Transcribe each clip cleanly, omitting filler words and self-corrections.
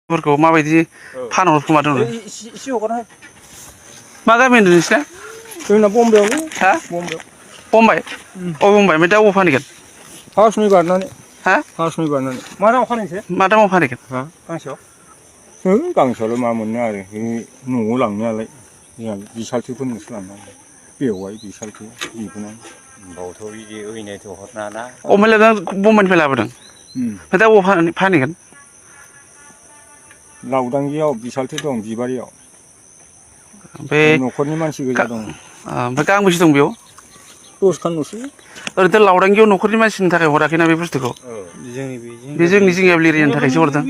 फोरखौ माबायदि फानहरखोमादों इसे हगारना मा गामि होनदों नोंसिना जोंना बम्बाइआवनो हा बम्बाइ बम्बाइ ओमफ्राय दा अबाव फानहैगोन हासुनि बारनानै हा हासुनि बारनानै मा दामाव फानहैनोसै मा दामाव फानहैगोन हा गांसेयाव गांसेयावल' मा मोननो आरो न'आव लांनायालाय जोंहा बिसालथेफोरनोसो लांनांगौ बेवाय बिसालथे बिबोनां बावथ' बिदि ओइनायथ' हरनो हाना अमोलाव बम्बाइनिफ्राय लाबोदों ओमफ्राय दा अबाव फानहैगोन लावदांगियाव बिसालथे दं बिबारियाव ओमफ्राय न'खरनि मानसि गोजा दं ओमफ्राय गांबेसे दं बेयाव 10खानल'सो ओरैनोथ' लावदांगियाव न'खरनि मानसिनि थाखाय हराखैना बे बुस्थुखौ बे जोंनि जिंगाब एरियानि थाखायसो हरदों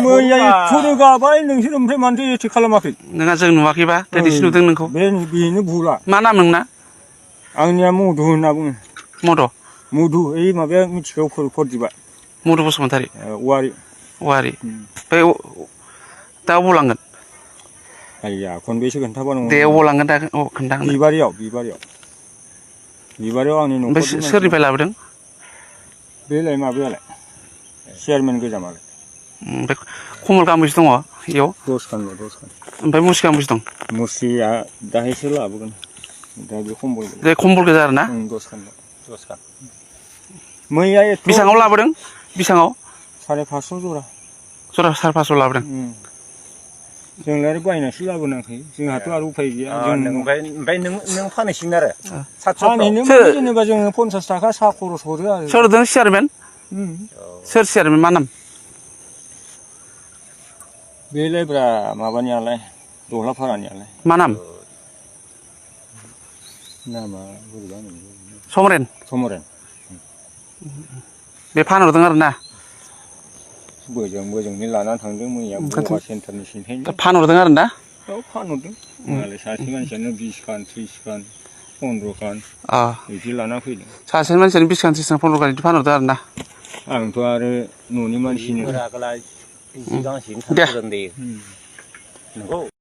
मैया एथ' रोगाबाय नोंसोर ओमफ्राय मानोथो एथे खालामाखै नोंहा जों नुवाखैबा दिनैसो नुदों नोंखौ बेनो भुला मा नाम नोंना आंनिया मधु होनना बुङो मधु ओइ माबाया मिथिगौ फरदिबा मधु बसुमतारी औवारि ओमफ्राय दा अबाव लांगोन आइया खनबेसे खोन्थाबा नंगौ दे अबाव लांगोन दा खोन्था बिबारियाव आंनि न'खरनि ओमफ्राय सोरनिफ्राय लाबोदों बेलाय माबायालाय चेयारमेन गोजामालाय ओमफ्राय खमल गांबेसे दङ इयाव 10खान ओमफ्राय मुस्रि गांबेसे दं मुस्रिया दाहायसो लाबोगोन दा बे खम्बल गोजा आरो ना 10खान मैया एथ' बेसेबाङाव लाबोदों बेसेबाङाव 550 जरा 550 लाबोदों जोंलाय आरो बायनासो लाबोनांखायो जोंहाथ' आरो उफाय गैया ओमफ्राय नों फानहैसिगोन आरो फानहैनो जेनेबा जोङो 50 थाखा साहा खरस हरो आरो सोर होदों चेयारमेन सोर चेयारमेन मा नाम बेलायब्रा माबानियालाय दहलाफारानियालाय मा नाम नामा समरेन बे फानहरदों आरो ना बोजोंनि लानानै थांदों मैया गगा सेन्टारनि सिन्थायनो फानहरदों आरो ना फानहरदों मालाय सासे मानसियानो 20 खान 30 खान 15 खान बिदि लाना फैदों सासे मानसियानो 20 खान 30 खान 15 खान बिदि फानहरदों आरो ना आंथ' आरो न'नि मानसिनो दे